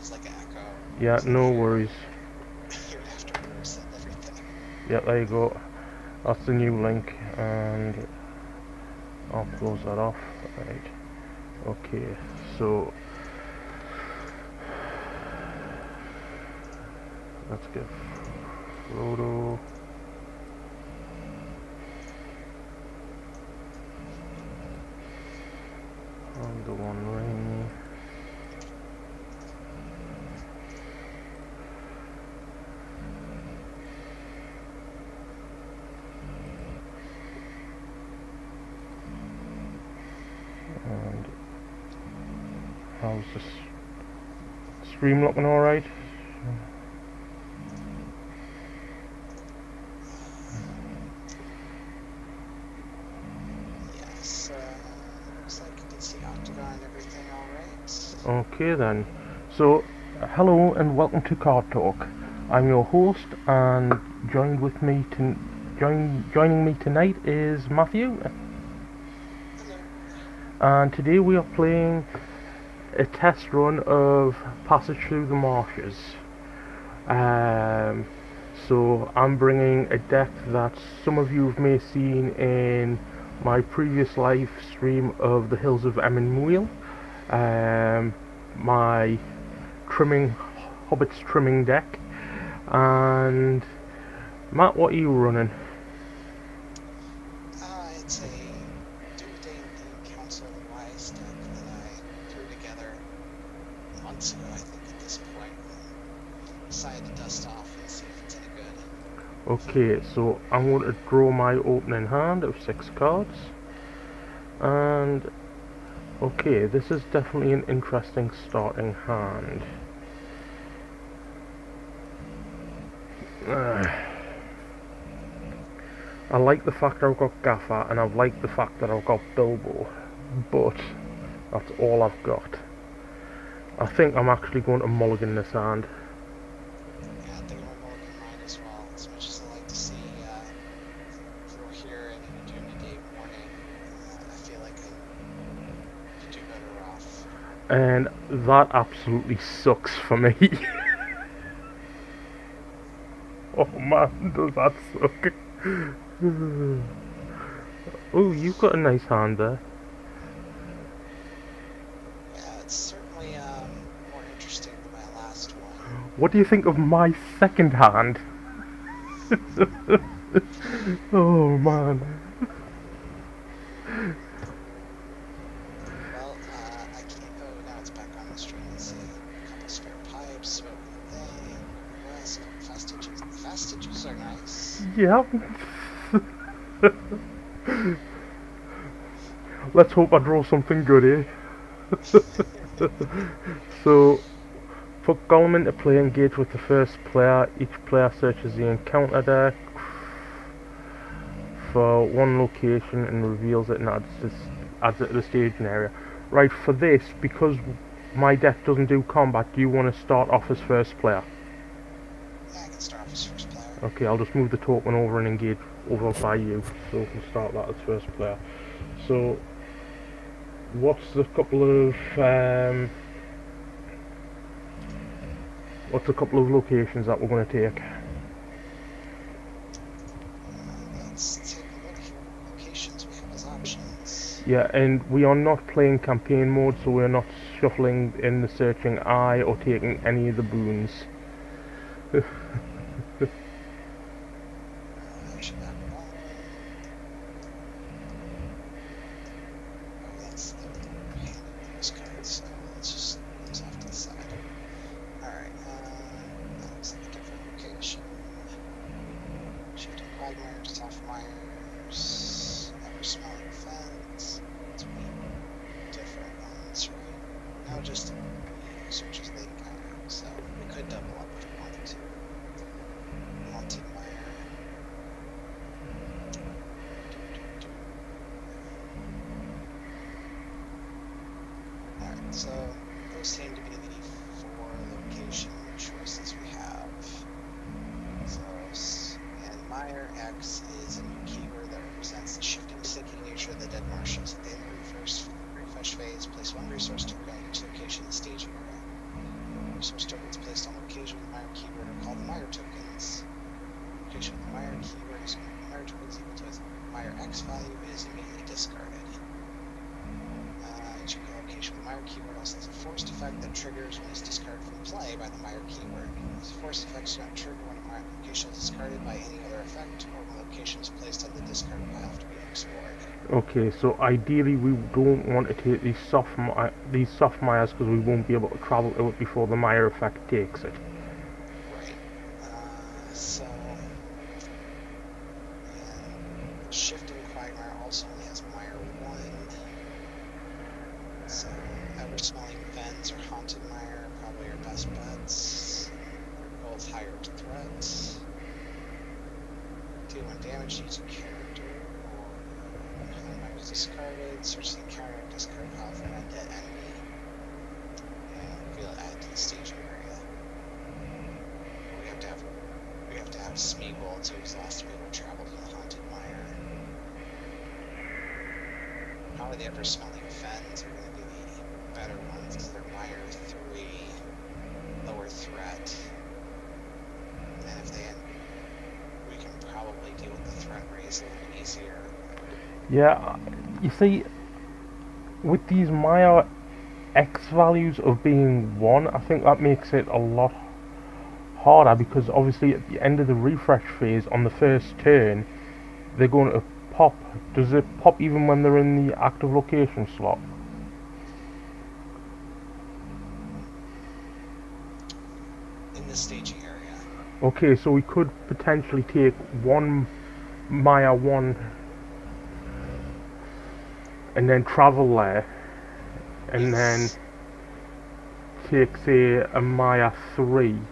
was like an echo. Yeah, So no here, worries. here after we reset everything. Yeah, there you go. That's the new link, and I'll close that off. Right. Okay, so let's get Frodo. And the one ring. And how's this stream looking alright? Yes, looks like you can see Octagon and everything all right. Okay then. So, hello and welcome to CardTalk. I'm your host, and joining me tonight is Matthew. Hello. And today we are playing a test run of Passage Through the Marshes. Um, so I'm bringing a deck that some of you may have seen in my previous live stream of the Hills of Emyn my Hobbit's trimming deck. And Matt, what are you running? It's a D&D Council Wise deck that I threw together months ago, I think, at this point, and decided to dust off and see if it's any good. Okay, so I'm going to draw my opening hand of 6 cards. And okay, this is definitely an interesting starting hand. I like the fact that I've got Gaffer, and I like the fact that I've got Bilbo, but that's all I've got. I think I'm actually going to mulligan this hand. Yeah, I think I'm a mulligan mine as well. As much as I like to see through here and Doomsday Warning, I feel like I could do better off. And that absolutely sucks for me. Oh man, does that suck. Oh, you've got a nice hand there. Yeah, it's certainly more interesting than my last one. What do you think of my second hand? Oh man. Well, I can't. Oh, now it's back on the stream. Let's see. A couple spare pipes, smoking thing, rest, fastages. The fastages are nice. Yep. Let's hope I draw something good, eh? So, put Gollum into play, engage with the first player. Each player searches the encounter deck for one location and reveals it and adds it to the staging area. Right, for this, because my deck doesn't do combat, do you want to start off as first player? Yeah, I can start off as first player. Okay, I'll just move the token over and engage over by you, so we can start that as first player. So, what's a couple of locations that we're going to take? Let's take a look here. What locations we have as options. Yeah, and we are not playing campaign mode, so we're not shuffling in the searching eye or taking any of the boons. Actually, that one. Oh, that's the hand of those cards. So let's just put those off to the side. Alright, that looks like a different location. Shifting Quagmires, Softmires, Ever Smaller Fence. It's different ones, right? Now just searches Lady Gaga, so we could double up if we wanted to. resource tokens placed on location with the Meyer keyword are called Meyer tokens. Location with the Meyer keyword is Meyer tokens equal to its Meyer X value is immediately discarded. Each location with the Meyer keyword also has a forced effect that triggers when it's discarded from play by the Meyer keyword. These forced effects do not trigger when a location is discarded by any other effect or when the location is placed on the discard pile after being explored. Okay, so ideally we don't want to take these soft Myers because we won't be able to travel to it before the Meyer effect takes it. Right. So, and shifting Quagmire also only has Meyer 1. So, ever smelling Vens or Haunted Mire are probably our best bets. They're both higher threats. Deal 1 damage to each character, or when Haunted Mire is discarded, search the encounter and discard pile for an undead enemy. And reveal it added to the staging area. We have to have Smeagol to exhaust to be able to travel to the Haunted Mire. Probably the ever smelling Vens are going to be the better ones because they're Mire 3, lower threat. And then if they end, we can probably deal with the threat raise a little easier. Yeah, you see, with these Meyer X values of being 1, I think that makes it a lot harder because obviously at the end of the refresh phase on the first turn, they're going to pop. Does it pop even when they're in the active location slot? In the staging area. Okay, so we could potentially take one Maya 1 and then travel there and then take, say, a Maya 3. And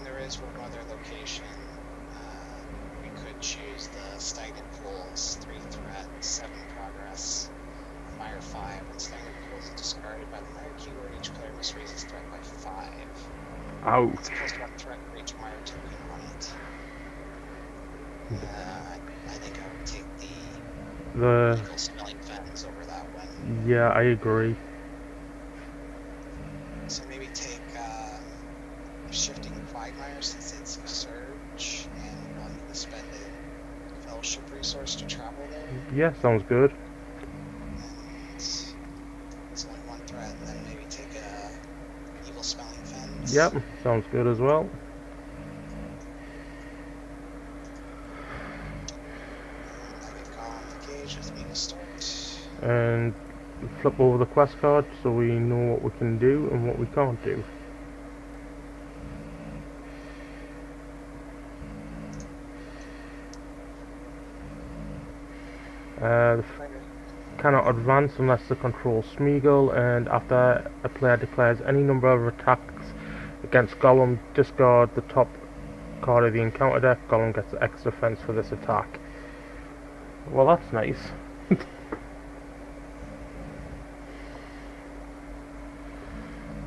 there is one other location. We could choose the Stagnant Pools, 3 threat, 7 progress, Mire 5. When Stagnant Pools is discarded by the Mire keyword, each player must raise his threat by 5. Ouch. It's plus 1 threat for each Mire token on it. I think I would take the evil smelling Vens over that one. Yeah, I agree. So maybe take shifting Quagmire since it's a surge and we'll need to spend a fellowship resource to travel there. Yeah, sounds good. And it's only 1 threat, and then maybe take a evil smelling Vens. Yep, sounds good as well. And I can call on the gauge with me to start. And flip over the quest card so we know what we can do and what we can't do. Cannot advance unless they control Smeagol, and after a player declares any number of attacks against Gollum, discard the top card of the encounter deck. Gollum gets X defense for this attack. Well, that's nice.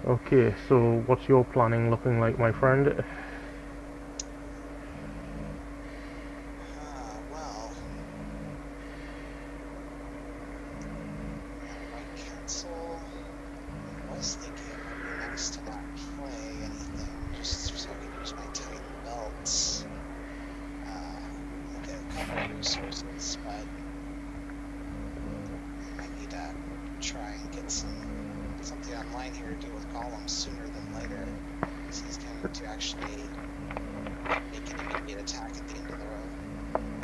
Okay, so what's your planning looking like, my friend? Well, White Council. I was thinking it might be nice to not play anything, just so I can use my Titan belts. Get a couple of resources, but I need to try and get something online here to deal with Gollum sooner than later. So he's going to actually make an immediate attack at the end of the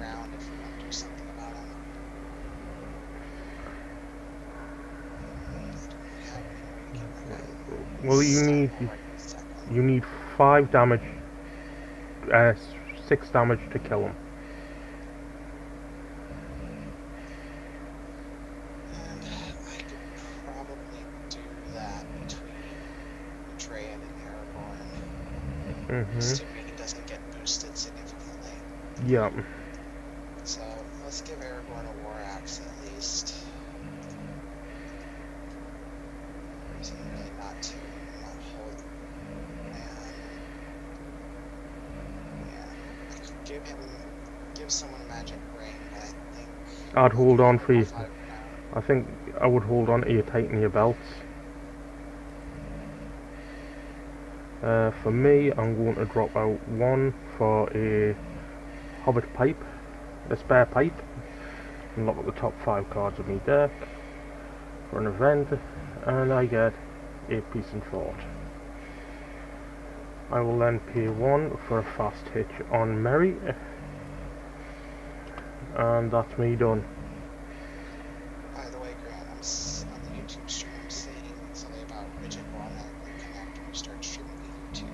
round if we want to do something about him. Well, you need 5 damage, 6 damage to kill him. And I could probably do that between Atreyan and Aragorn, assuming he doesn't get boosted significantly. Yeah. So let's give Aragorn a War Axe at least. Reason really not hold. And yeah, I could give someone a Magic Ring, but I think I'd hold on for you. now. I think I would hold on to your Titan your belts. For me, I'm going to drop out one for a Hobbit pipe, a spare pipe, and look at the top 5 cards of my deck for an event, and I get a Peace and Thought. I will then pay 1 for a fast hitch on Merry, and that's me done. By the way, Grant, on the YouTube stream, I'm seeing something about widget will automatically connect when you start streaming to YouTube.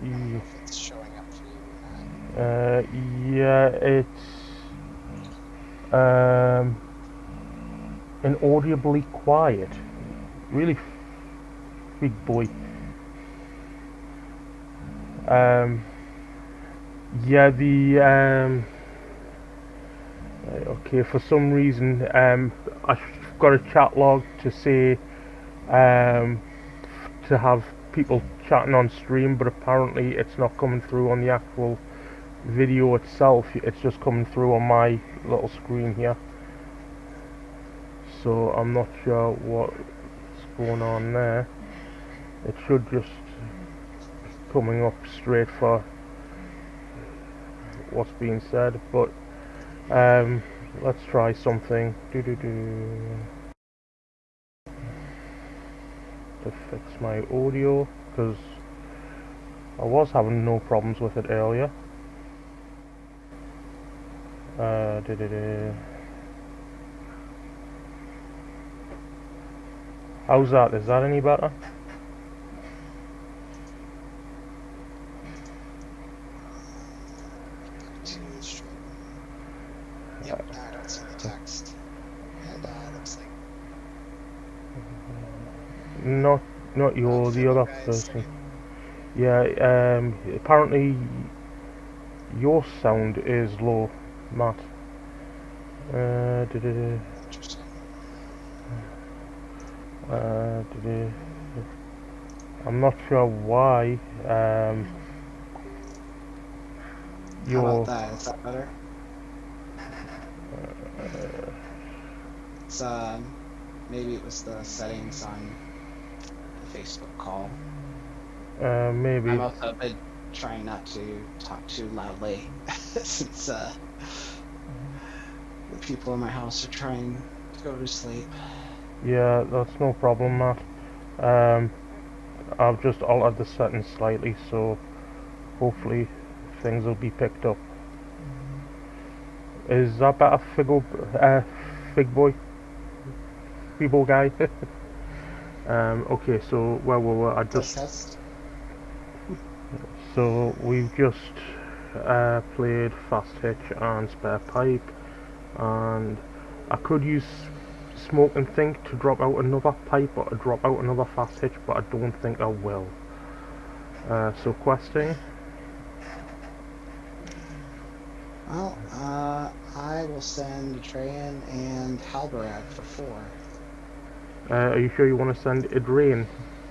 I don't know if it's showing up for you or not. Yeah, it's inaudibly quiet. Really big boy. Yeah, okay, for some reason, I've got a chat log to say, to have people chatting on stream, but apparently it's not coming through on the actual video itself. It's just coming through on my little screen here. So I'm not sure what's going on there. It should just be coming up straight for what's being said, but let's try something to fix my audio, because I was having no problems with it earlier. How's that? Is that any better? Back to stream. Yep, now I don't see the text. And it looks like Not you, the other person. Yeah, apparently your sound is low, Matt. Interesting. I'm not sure why. How about that? Is that better? It's maybe it was the settings on the Facebook call. Maybe. I'm also been trying not to talk too loudly since the people in my house are trying to go to sleep. Yeah, that's no problem, Matt. I've just altered the settings slightly, so hopefully things will be picked up. Is that better, Fig Boy? Feeble guy? Okay, so where were we? Test. So we've just played Fast Hitch and Spare Pipe, and I could use Smoke and Think to drop out another pipe or to drop out another Fast Hitch, but I don't think I will. So questing. Well, I will send Trayan and Halberad for 4. Are you sure you want to send Idrain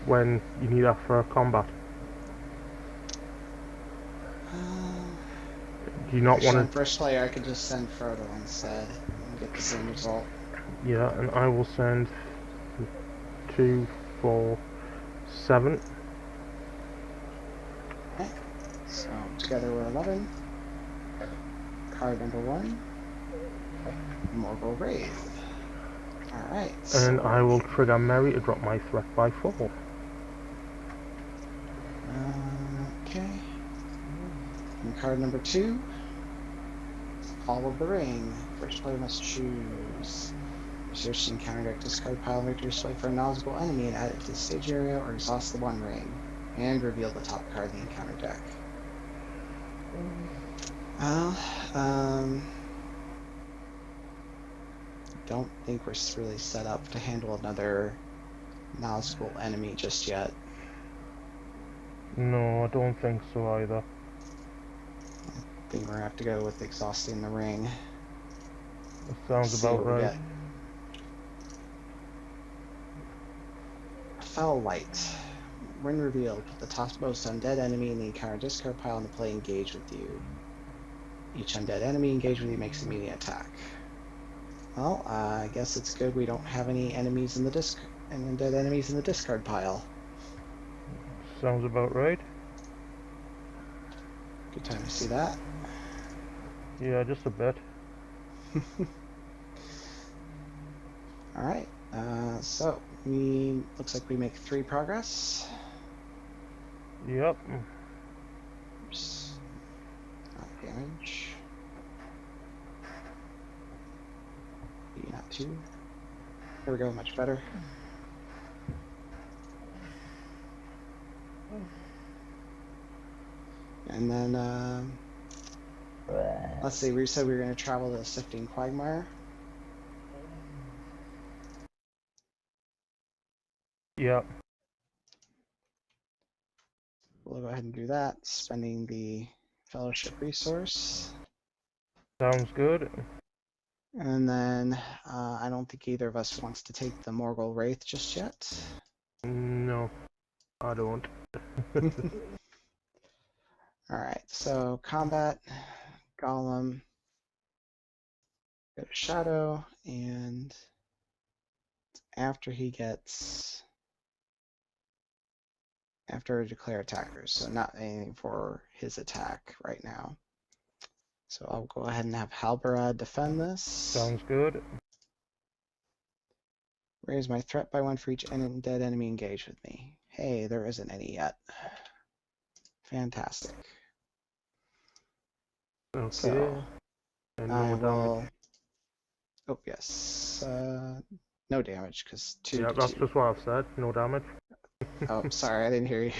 when you need that for combat? Do you not want to? First player, I could just send Frodo instead and get the same result. Yeah, and I will send 2, 4, 7. Okay, so together we're 11. Card number 1, Morgul Wraith. Alright. And I will trigger Merry to drop my threat by 4. Okay. And card number 2, Hall of the Ring. First player must choose. Search and counter deck discard pile victory display for a knowledgeable enemy and add it to the stage area or exhaust the one ring. And reveal the top card of the encounter deck. Don't think we're really set up to handle another knowledgeable enemy just yet. No, I don't think so either. I think we're gonna have to go with exhausting the ring. That sounds about right. Foul Light. When revealed, put the topmost undead enemy in the encounter discard pile and play engage with you. Each undead enemy engaged with you makes immediate attack. Well, I guess it's good we don't have any enemies in the undead enemies in the discard pile. Sounds about right. time to see that. Yeah, just a bit. All right. So we looks like we make 3 progress. Yep. Oops. Not damage. Not 2. There we go. Much better. And then let's see. We said we were going to travel to the Sifting Quagmire. Yep. We'll go ahead and do that, spending the fellowship resource. Sounds good. And then I don't think either of us wants to take the Morgul Wraith just yet. No, I don't. All right, so combat, Golem, go to Shadow, and after declare attackers, so not anything for his attack right now. So I'll go ahead and have Halbarad defend this. Sounds good. Raise my threat by 1 for each dead enemy engaged with me. Hey, there isn't any yet. Fantastic. Okay. So And I no will. damage. Oh yes, no damage because 2 Yeah, to that's 2. just what I've said. No damage. Oh, sorry, I didn't hear you.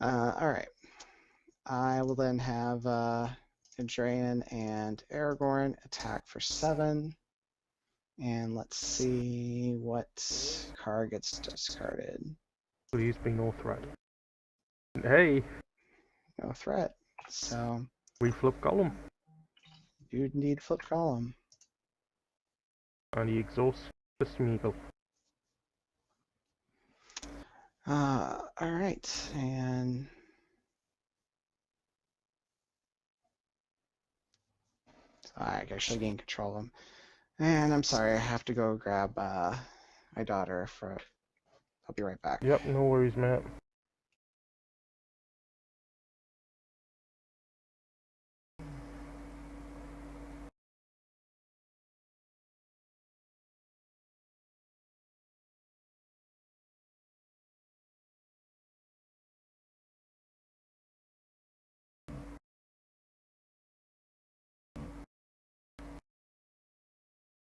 All right. I will then have Adrian and Aragorn attack for 7. And let's see what card gets discarded. Please be no threat. Hey, No threat. So we flip Gollum. you need flip column. And he exhausts the Smeagol. All right, and so I actually gain control of him. And I'm sorry, I have to go grab my daughter. I'll be right back. Yep, no worries, mate.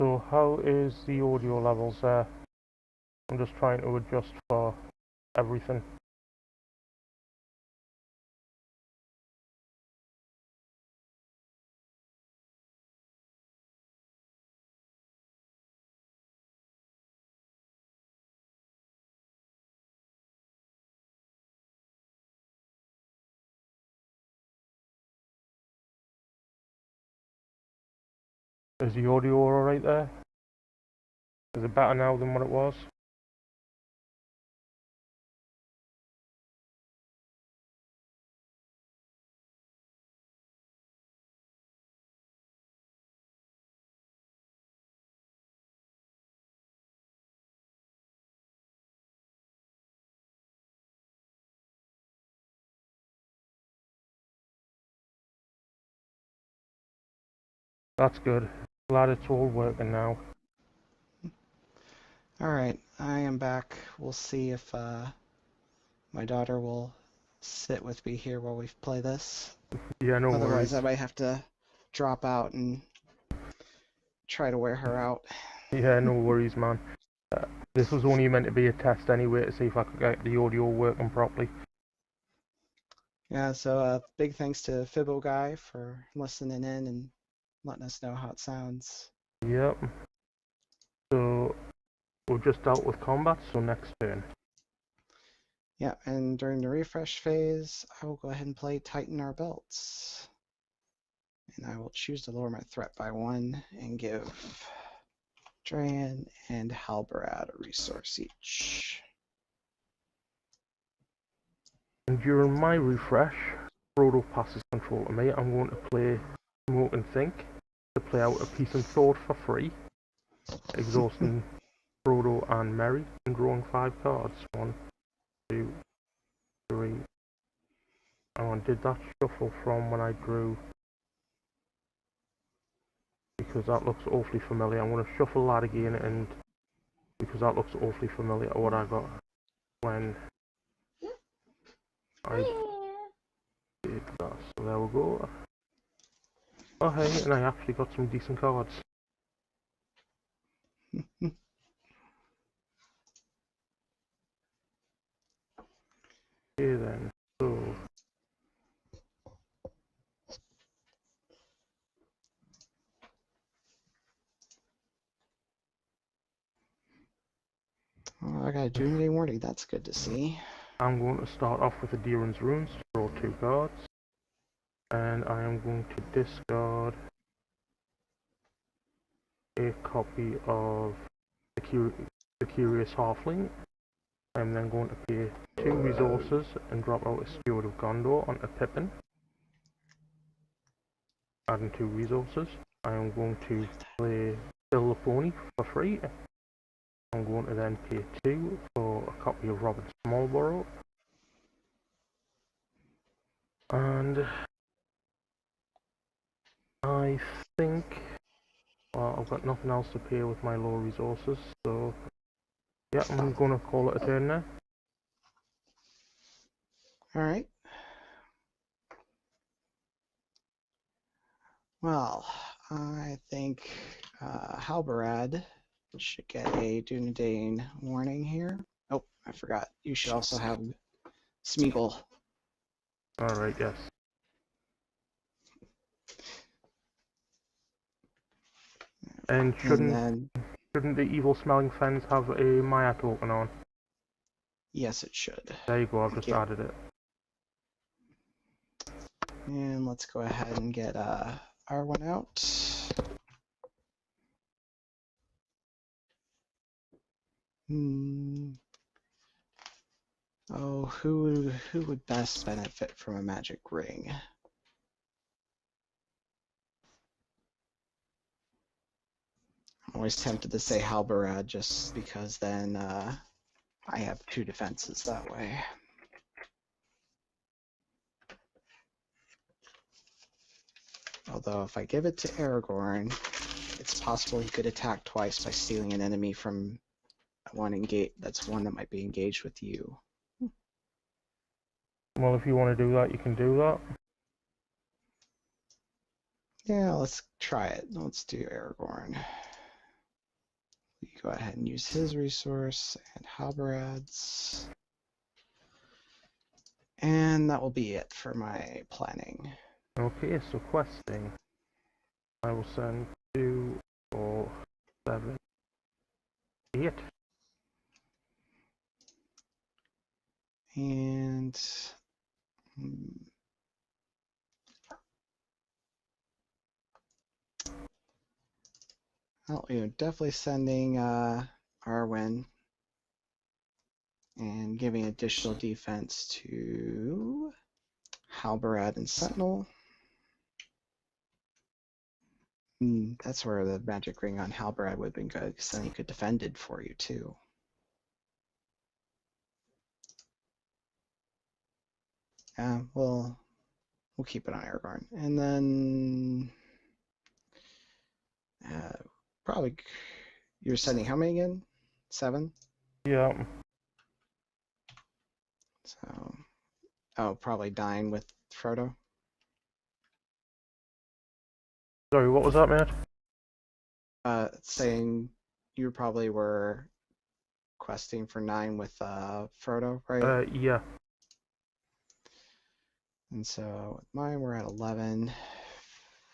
So how is the audio levels there? I'm just trying to adjust for everything. Is the audio alright there? Is it better now than what it was? That's good. Glad it's all working now. All right, I am back. We'll see if my daughter will sit with me here while we play this. Yeah, no Otherwise, worries. I might have to drop out and try to wear her out. Yeah, no worries, man. This was only meant to be a test anyway to see if I could get the audio working properly. Yeah, so big thanks to Fibbo Guy for listening in and letting us know how it sounds. Yep. So we're just out with combat, so next turn. Yeah, and during the refresh phase, I will go ahead and play Tighten Our Belts. And I will choose to lower my threat by 1 and give Drayan and Halbarad a resource each. And during my refresh, Frodo passes control to me. I'm going to play Smoke and Think to play out a Peace and Thought for free, exhausting Frodo and Merry and drawing 5 cards. 1, 2, 3, on, did that shuffle from when I drew? Because that looks awfully familiar. I'm going to shuffle that again, and because that looks awfully familiar, what I got when I did that. So there we go. Oh hey, and I actually got some decent cards. Okay then, so Oh, I got a Doomsday Warning. That's good to see. I'm going to start off with the Deeran's Runes, draw 2 cards, and I am going to discard a copy of the Curious Halfling. I'm then going to pay 2 resources and drop out a Steward of Gondor onto Pippin, adding 2 resources. I am going to play Bill the Pony for free. I'm going to then pay 2 for a copy of Robert Smallborough. And I think, well, I've got nothing else to pay with my low resources, so yeah, I'm going to call it a turn now. Alright. Well, I think Halbarad should get a Dunedain warning here. Oh, I forgot. You should also have Smeagol. Alright, yes. And shouldn't the evil smelling fence have a Maya token on? Yes, it should. There you go, I've just added it. And let's go ahead and get R1 out. Oh, who would best benefit from a magic ring? I'm always tempted to say Halbarad just because then I have 2 defenses that way. Although if I give it to Aragorn, it's possible he could attack twice by stealing an enemy from one that might be engaged with you. Well, if you want to do that, you can do that. Yeah, let's try it. Let's do Aragorn. You go ahead and use his resource and Halbarad's. And that will be it for my planning. Okay, so questing. I will send 2, 4, 7, 8. And well, definitely sending Arwen and giving additional defense to Halbarad and Sentinel. That's where the magic ring on Halbarad would have been good, because then he could defend it for you too. Yeah, we'll keep it on Aragorn. And then probably you're sending how many again? 7? Yeah. So, oh, probably dying with Frodo. Sorry, what was that, mate? Saying you probably were questing for 9 with Frodo, right? Yeah. And so with mine, we're at 11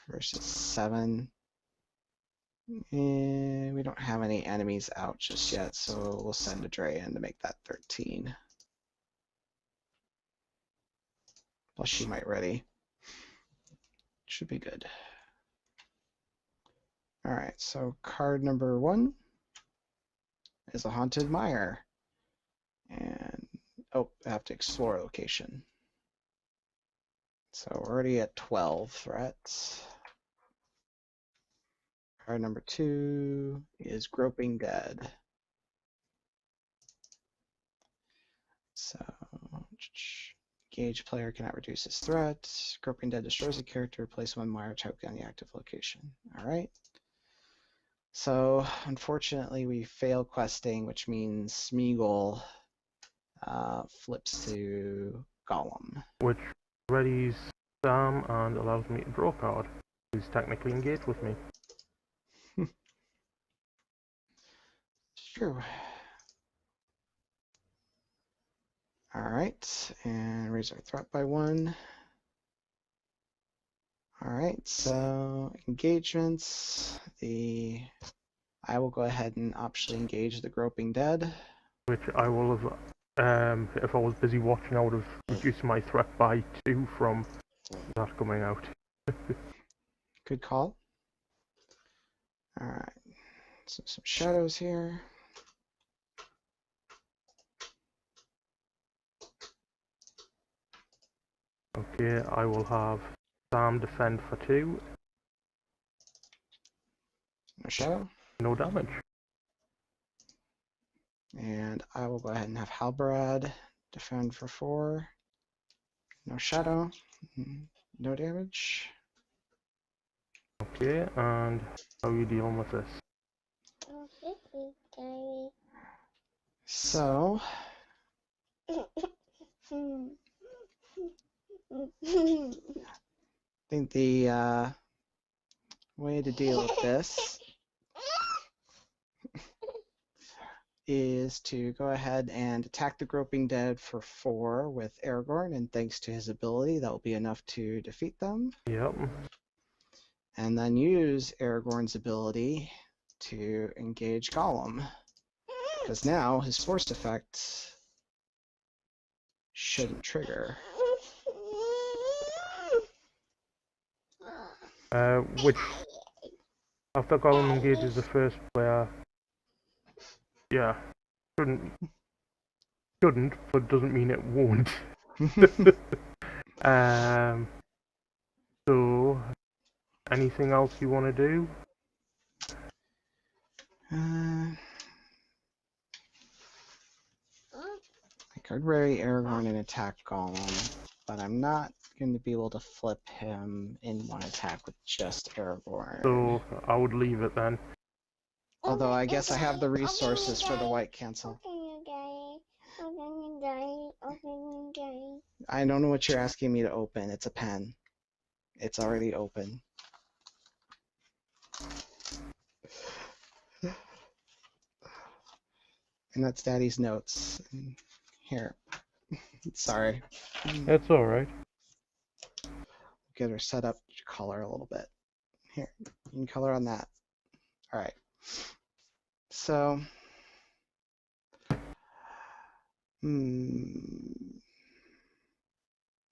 versus 7. And we don't have any enemies out just yet, so we'll send a Dre in to make that 13. Plus she might ready. Should be good. Alright, so card number 1 is a Haunted Mire. And, oh, I have to explore a location. So we're already at 12 threats. Card number 2 is Groping Dead. So Engaged player cannot reduce his threat. Groping Dead destroys a character. Place one Mire token on the active location. All right. So unfortunately, we fail questing, which means Smeagol flips to Gollum. Which readies Sam and allows me to draw a card. He's technically engaged with me. It's true. All right, and raise our threat by 1. All right, so engagements. I will go ahead and optionally engage the Groping Dead. Which I will have, if I was busy watching, I would have reduced my threat by 2 from that coming out. Good call. All right, so some shadows here. Okay, I will have Sam defend for 2. No shadow. No damage. And I will go ahead and have Halbarad defend for 4. No shadow. No damage. Okay, and how are you dealing with this? So I think the way to deal with this is to go ahead and attack the Groping Dead for 4 with Aragorn, and thanks to his ability, that will be enough to defeat them. Yep. And then use Aragorn's ability to engage Gollum, because now his force effect shouldn't trigger. Which, after Gollum engages the first player, yeah, shouldn't, but doesn't mean it won't. So, anything else you want to do? I could ready Aragorn and attack Gollum, but I'm not going to be able to flip him in one attack with just Aragorn. So, I would leave it then. Although I guess I have the resources for the white cancel. I don't know what you're asking me to open. It's a pen. It's already open. And that's Daddy's notes. Here. Sorry. It's alright. Get her set up to color a little bit. Here, you can color on that. All right. So,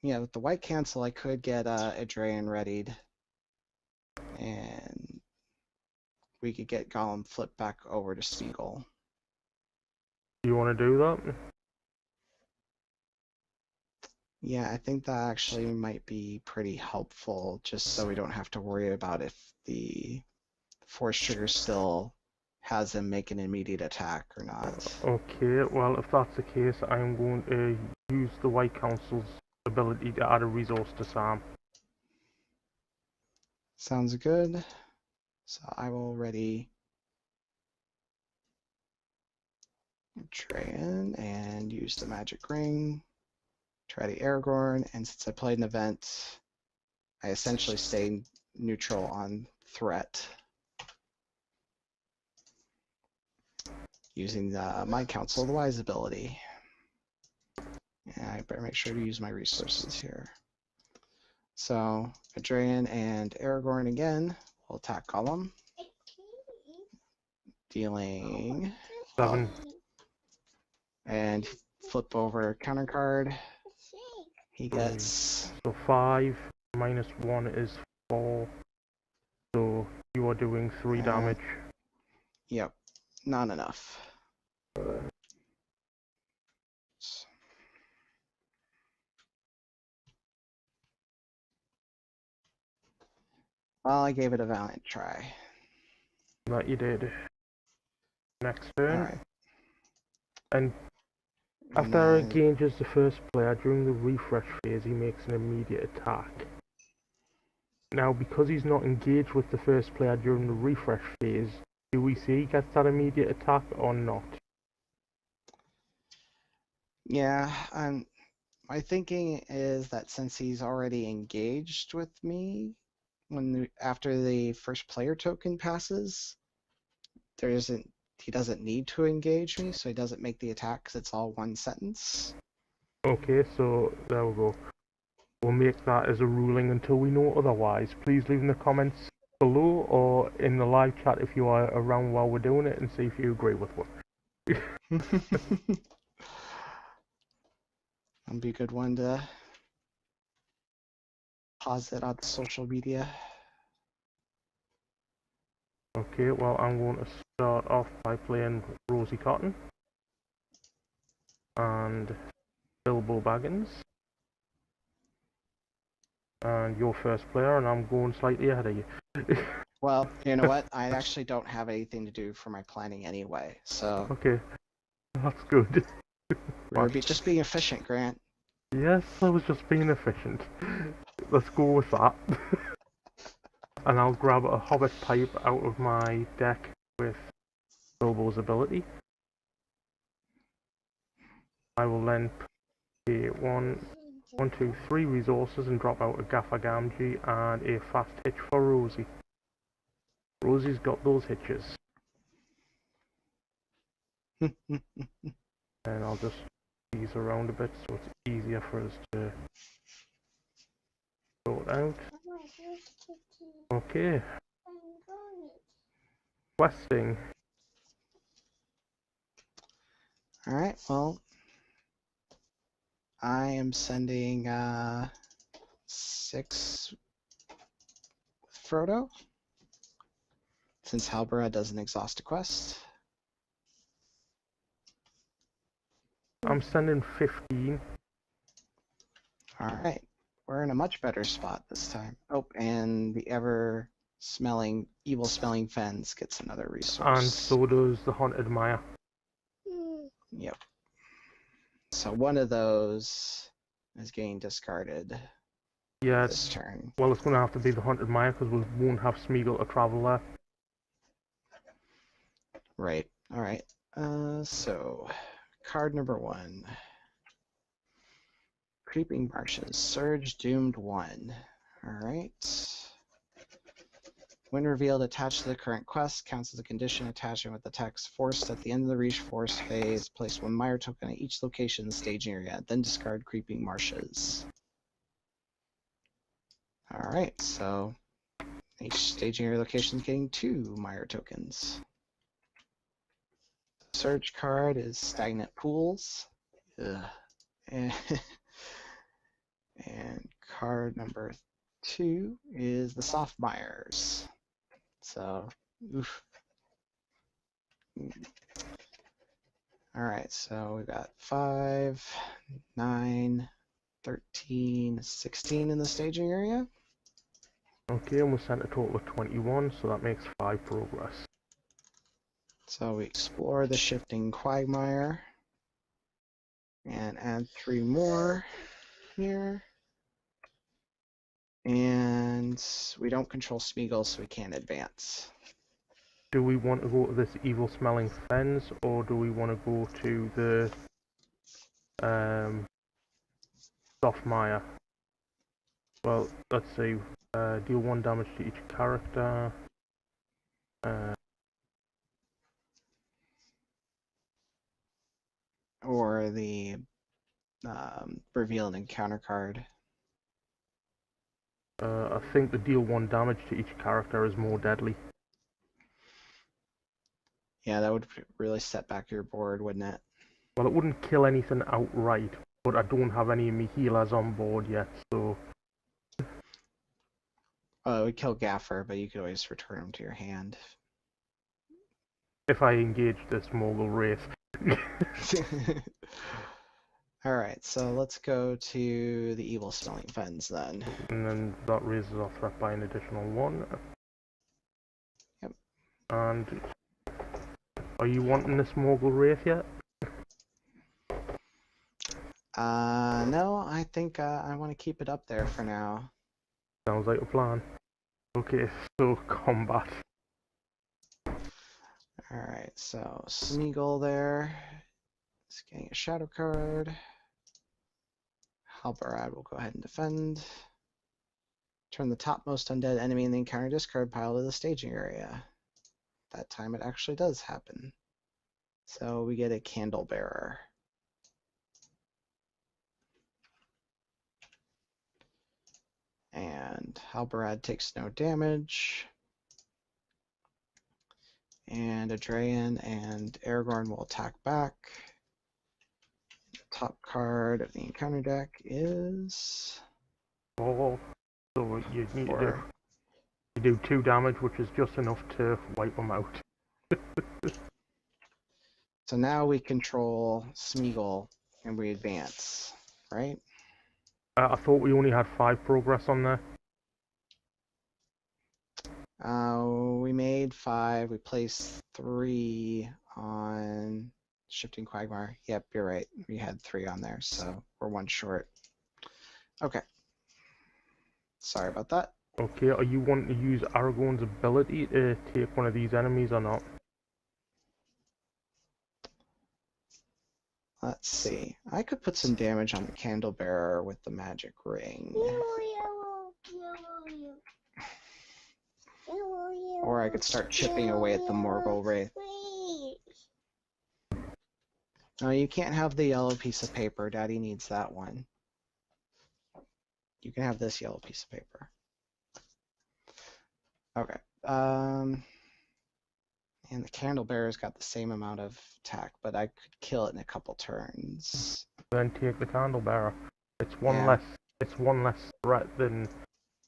yeah, with the white cancel, I could get Adrian readied, and we could get Gollum flipped back over to Smeagol. Do you want to do that? Yeah, I think that actually might be pretty helpful, just so we don't have to worry about if the force trigger still has him make an immediate attack or not. Okay, well, if that's the case, I'm going to use the White Council's ability to add a resource to Sam. Sounds good. So I will ready Drayan and use the magic ring to ready Aragorn, and since I played an event, I essentially stay neutral on threat using the My Council of the Wise ability. And I better make sure to use my resources here. So Adrian and Aragorn again will attack Gollum, dealing 7. and flip over counter card. He gets So 5 minus 1 is 4. So you are doing 3 damage. Yep, not enough. Well, I gave it a valiant try. That you did. Next turn. All right. And And After then, engages the first player during the refresh phase, he makes an immediate attack. Now, because he's not engaged with the first player during the refresh phase, do we see he gets that immediate attack or not? yeah, my thinking is that since he's already engaged with me after the first player token passes, he doesn't need to engage me, so he doesn't make the attack because it's all one sentence. Okay, so there we go. We'll make that as a ruling until we know otherwise. Please leave in the comments below or in the live chat if you are around while we're doing it and see if you agree with what. That'd be a good one to pause it on social media. Okay, well, I'm going to start off by playing Rosie Cotton and Bilbo Baggins. And you're first player, and I'm going slightly ahead of you. Well, you know what? I actually don't have anything to do for my planning anyway, so Okay, that's good. we're just being efficient, Grant. Yes, I was just being efficient. Let's go with that. And I'll grab a Hobbit pipe out of my deck with Bilbo's ability. I will then pay one, two, three resources and drop out a Gaffer Gamgee and a fast hitch for Rosie. Rosie's got those hitches. And I'll just ease around a bit so it's easier for us to sort out. Okay. Questing. Alright, well, I am sending 6 Frodo, since Halbera doesn't exhaust a quest. I'm sending 15. Alright, we're in a much better spot this time. Oh, and the evil smelling fens gets another resource. And so does the Haunted Mire. Yep. So one of those is getting discarded this turn. Well, it's going to have to be the Haunted Mire because we won't have Smeagol to travel there. Right. Alright. So, card number 1. Creeping Marshes. Surge Doomed 1. Alright. When revealed, attached to the current quest, counts as a condition attaching with the text forced at the end of the Reach Force phase. Place 1 Mire token at each location in the staging area, then discard Creeping Marshes. Alright, so each staging area location is getting 2 Mire tokens. Surge card is Stagnant Pools. And, and card number 2 is the Soft Mires. So, oof. Alright, so we've got 5, 9, 13, 16 in the staging area. Okay, and we sent a total of 21, so that makes 5 progress. So we explore the Shifting Quagmire and add 3 more here. And we don't control Smeagol, so we can't advance. Do we want to go to this Evil Smelling Fens, or do we want to go to the Soft Mire? Well, let's see. Deal 1 damage to each character. Or the Revealed Encounter card. I think the deal 1 damage to each character is more deadly. Yeah, that would really set back your board, wouldn't it? Well, it wouldn't kill anything outright, but I don't have any of my healers on board yet, so... Oh, it would kill Gaffer, but you could always return him to your hand. If I engage this Mogul Wraith. Alright, so let's go to the Evil Smelling Fens then. And then that raises our threat by an additional 1. Yep. And... Are you wanting this Mogul Wraith yet? No, I think I want to keep it up there for now. Sounds like a plan. Okay, so combat. Alright, so Smeagol there is getting a shadow card. Halbarad will go ahead and defend. Turn the topmost undead enemy in the encounter discard pile to the staging area. That time it actually does happen. So we get a Candle Bearer. And Halbarad takes no damage. And Adrayan and Aragorn will attack back. Top card of the encounter deck is Oh, so you need to do, 4. you do 2 damage, which is just enough to wipe them out. So now we control Smeagol and we advance, right? I thought we only had 5 progress on there. We made 5. We placed 3 on Shifting Quagmire. Yep, you're right. We had 3 on there, so we're 1 short. Okay. Sorry about that. Okay, are you wanting to use Aragorn's ability to take one of these enemies or not? Let's see. I could put some damage on the Candle Bearer with the magic ring. Or I could start chipping away at the Morgul Wraith. No, you can't have the yellow piece of paper. Daddy needs that one. You can have this yellow piece of paper. Okay. And the Candle Bearer's got the same amount of attack, but I could kill it in a couple turns. Then take the Candle Bearer. It's one Yeah. less. It's one less threat than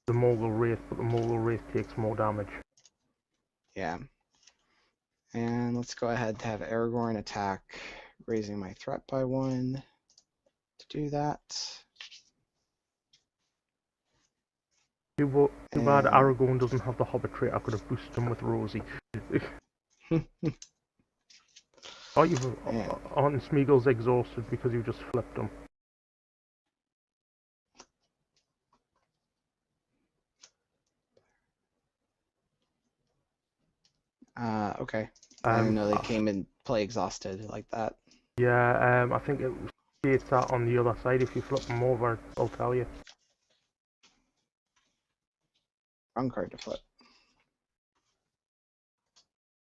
the Morgul Wraith, but the Morgul Wraith takes more damage. Yeah. And let's go ahead to have Aragorn attack, raising my threat by 1 to do that. Too bad And- Aragorn doesn't have the Hobbit trait. I could have boosted him with Rosie. Oh, Aren't Smeagol's exhausted because you just flipped him? Okay. I didn't know they came in play exhausted like that. Yeah, I think it states that on the other side. If you flip them over, I'll tell you. Wrong card to flip.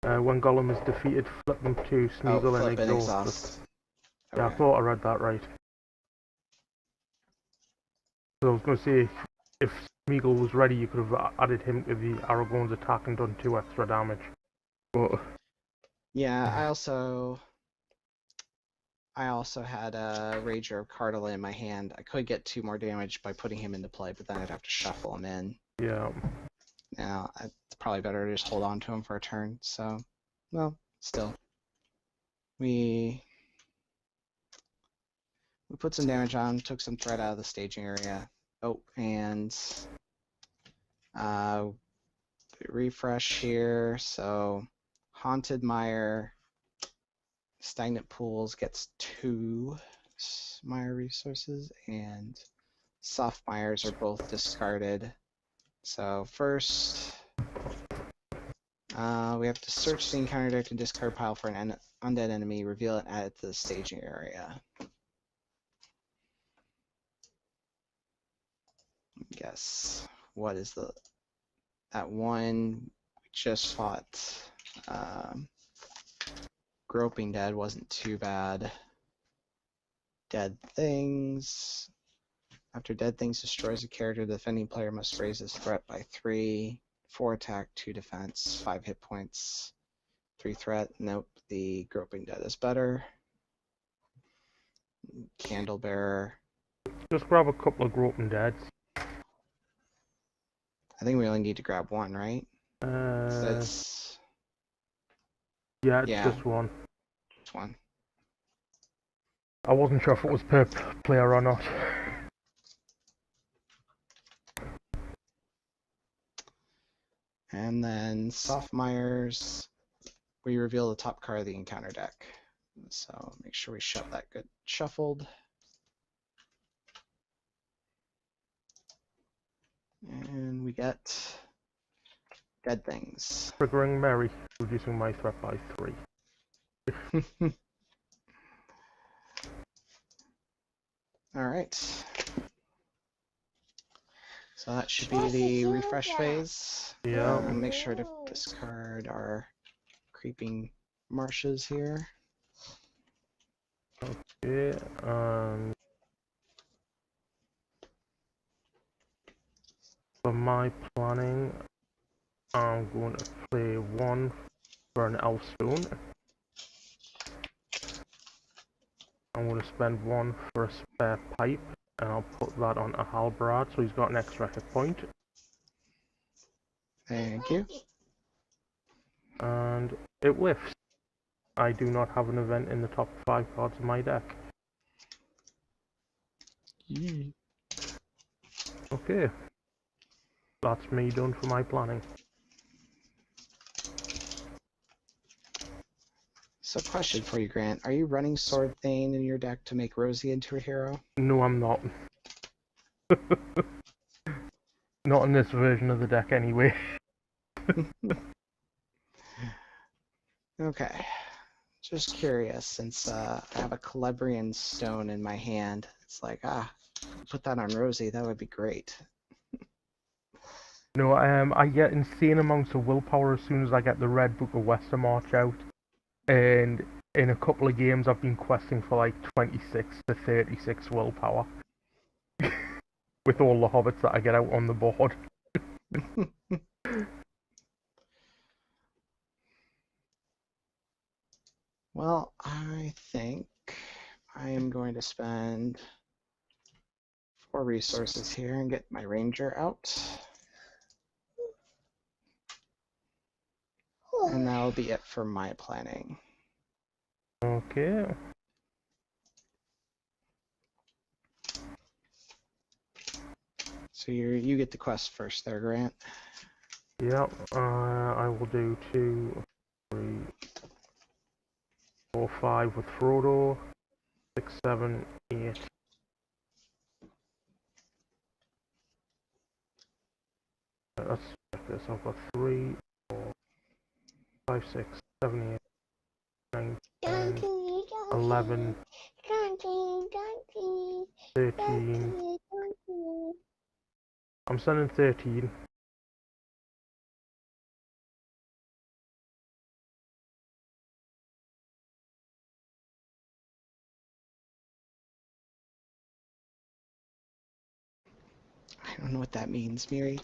When Gollum is defeated, flip them to Smeagol and flip and exhaust. exhaust. Yeah, I Okay. thought I read that right. So I was going to say, if Smeagol was ready, you could have added him to the Aragorn's attack and done 2 extra damage. But Yeah, I also had a Rager of Cardinal in my hand. I could get 2 more damage by putting him into play, but then I'd have to shuffle him in. yeah, Now, it's probably better to just hold on to him for a turn. So, well, still. We put some damage on, took some threat out of the staging area. Oh, and refresh here. So, Haunted Mire, Stagnant Pools gets 2 Mire resources, and Soft Mires are both discarded. So first, we have to search the encounter deck and discard pile for an undead enemy, reveal it, and add it to the staging area. Guess what is that one we just fought? Groping Dead wasn't too bad. Dead Things. After Dead Things destroys a character, the defending player must raise his threat by 3. 4 attack, 2 defense, 5 hit points, 3 threat. Nope, the Groping Dead is better. Candle Bearer. just grab a couple of Groping Deads. I think we only need to grab 1, right? That's Yeah, it's yeah. just 1. Just 1. I wasn't sure if it was per player or not. And then Soft Mires, we reveal the top card of the encounter deck. So make sure we shut that good shuffled. And we get dead things. Triggering Mary, reducing my threat by 3. All right. So that should be the refresh phase. Yeah. Make sure to discard our creeping marshes here. Okay, for my planning, I'm going to play 1 for an elf stone. I'm going to spend 1 for a spare pipe, and I'll put that on a halberd, so he's got an extra hit point. Thank you. And it whiffs. I do not have an event in the top 5 cards of my deck. Okay. That's me done for my planning. So question for you, Grant. Are you running Sword Thane in your deck to make Rosie into a hero? No, I'm not. Not in this version of the deck anyway. Okay. Just curious, since I have a Celebrian stone in my hand. It's like, put that on Rosie, that would be great. No, I get insane amounts of willpower as soon as I get the Red Book of Westermarch out. And in a couple of games I've been questing for like 26 to 36 willpower. With all the hobbits that I get out on the board. Well, I think I am going to spend 4 resources here and get my ranger out. And that'll be it for my planning. Okay. So you get the quest first there, Grant. Yep, I will do 2, 3, 4, 5 with Frodo, 6, 7, 8. Let's check this. I've got 3, 4, 5, 6, 7, 8, 9, 10, 11, 13. I'm sending 13. I don't know what that means, Miri.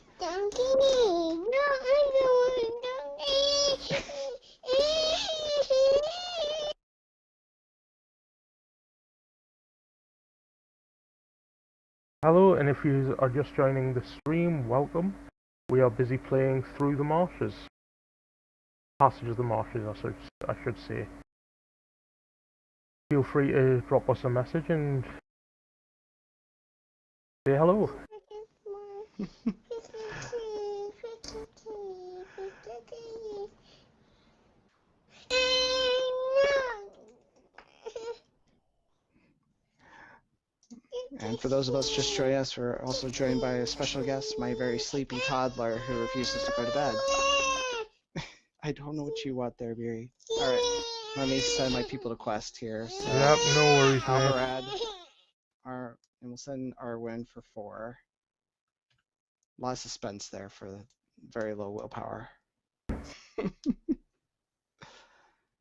Hello, and if you are just joining the stream, welcome. We are busy playing Through the Marshes. Passage of the Marshes, I should say. Feel free to drop us a message and say hello. And for those of us just joining us, we're also joined by a special guest, my very sleepy toddler who refuses to go to bed. I don't know what you want there, Miri. Alright, let me send my people to quest here. So, Yep, no worries, mate. Alvarad, and we'll send Arwen for 4. A lot of suspense there for very low willpower.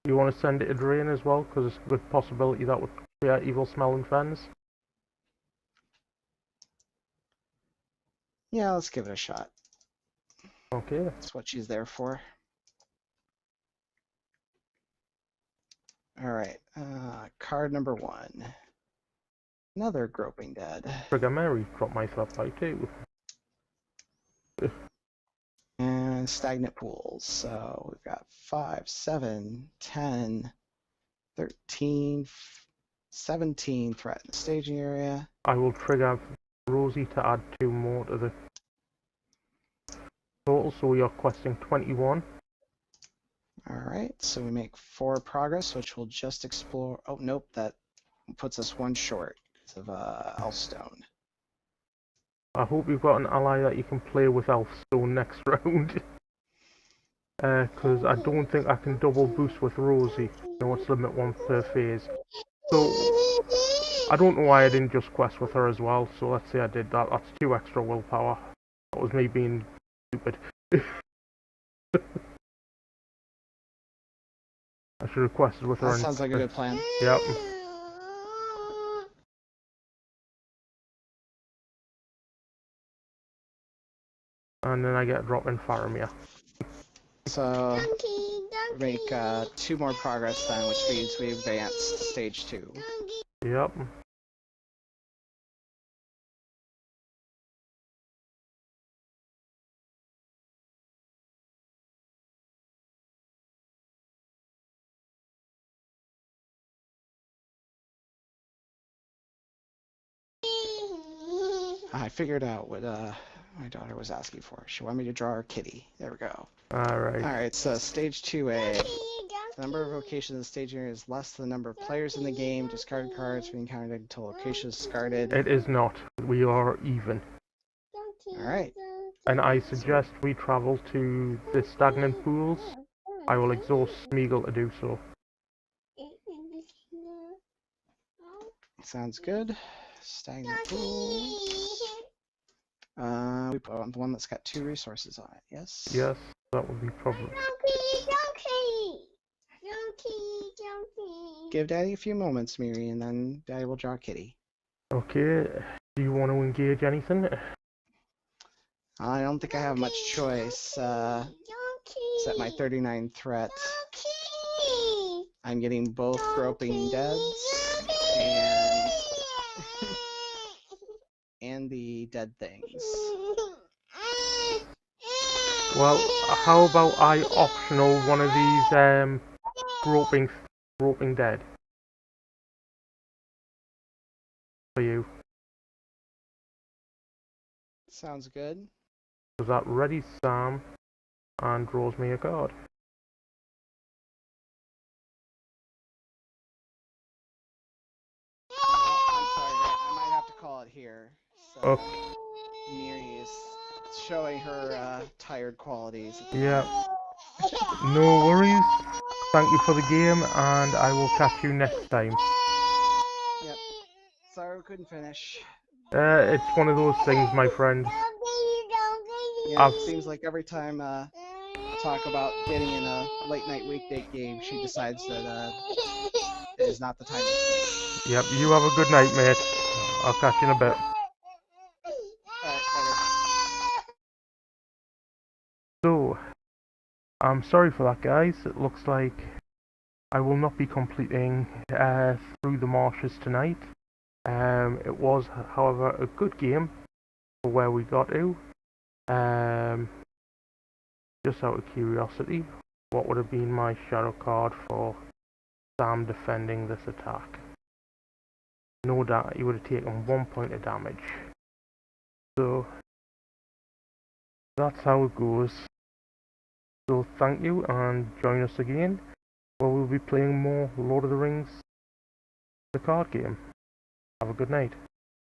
You want to send it to Drain as well, because it's a good possibility that would create evil smelling fens. Yeah, let's give it a shot. Okay. That's what she's there for. Alright, card number 1. Another Groping Dead. Trigger Mary, drop my threat by 2. And Stagnant Pools. So we've got 5, 7, 10, 13, 17 threat in the staging area. I will trigger Rosie to add 2 more to the total, so we are questing 21. Alright, so we make 4 progress, which we'll just explore. Oh, nope, that puts us 1 short of Elfstone. I hope you've got an ally that you can play with Elfstone next round. Because I don't think I can double boost with Rosie. No, it's limit 1 per phase. So, I don't know why I didn't just quest with her as well, so let's say I did that. That's 2 extra willpower. That was me being stupid. I should have quested with her. That sounds like a good plan. Yep. And then I get a drop in Faramir. So, make 2 more progress then, which means we advance to stage 2. Yep. I figured out what my daughter was asking for. She wanted me to draw her kitty. There we go. Alright. Alright, so stage 2A. The number of locations in the stage area is less than the number of players in the game. Discarded cards being counted until location is discarded. It is not. We are even. Alright. And I suggest we travel to the stagnant pools. I will exhaust Smeagol to do so. Sounds good. Stagnant pools. We put on the one that's got 2 resources on it, yes? Yes, that would be probably. Give Daddy a few moments, Miri, and then Daddy will draw a kitty. Okay, do you want to engage anything? I don't think I have much choice. Set my 39 threat. I'm getting both groping deads and the dead things. Well, how about I optional one of these groping dead for you? Sounds good. Does that ready Sam and draws me a card? I'm sorry, I might have to call it here. So, Okay. Miri is showing her tired qualities. Yeah. No worries. Thank you for the game, and I will catch you next time. Yep. Sorry we couldn't finish. It's one of those things, my friend. Yeah, it seems like every time talk about getting in a late night weekday game, she decides that it is not the time to play. Yep, you have a good night, mate. I'll catch you in a bit. Alright, later. So, I'm sorry for that, guys. It looks like I will not be completing Through the Marshes tonight. It was, however, a good game for where we got to. Just out of curiosity, what would have been my shadow card for Sam defending this attack? No doubt he would have taken 1 point of damage. So, that's how it goes. So thank you, and join us again where we'll be playing more Lord of the Rings, the card game. Have a good night.